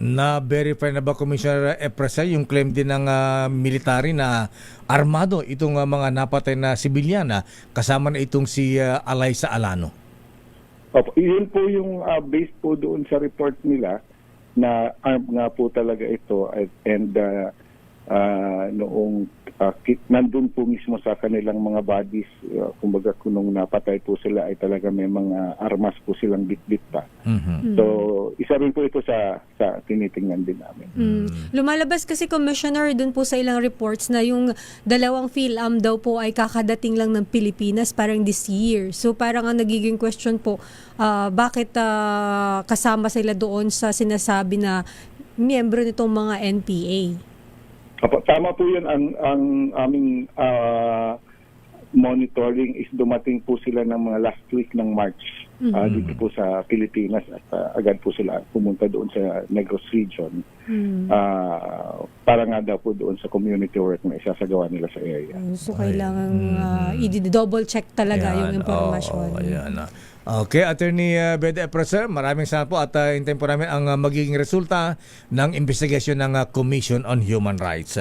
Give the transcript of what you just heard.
Na-verify na ba, Commissioner Epresa, yung claim din ng military na armado itong mga napatay na sibilyana kasama na itong si Alaysa Alano? Opo, yun po yung based po doon sa report nila na armed nga po talaga ito and noong nandun po mismo sa kanilang mga bodies, kumbaga kung nung napatay po sila ay talaga may mga armas po silang bit-bit pa. So, isa rin po ito sa tinitingnan din namin. Lumalabas kasi, Commissioner, dun po sa ilang reports na yung dalawang PhilAm daw po ay kakadating lang ng Pilipinas parang this year. So parang ang nagiging question po, bakit kasama sila doon sa sinasabi na miyembro nitong mga NPA? Opo, tama po yun. Ang aming monitoring is dumating po sila ng mga last week ng March dito po sa Pilipinas at agad po sila pumunta doon sa Negros region para nga daw po doon sa community work na isasagawa nila sa area. So kailangan i-double check talaga yung impormasyon. Okay, Attorney Bede Epresa, maraming salamat po at hintayin po namin ang magiging resulta ng investigasyon ng Commission on Human Rights.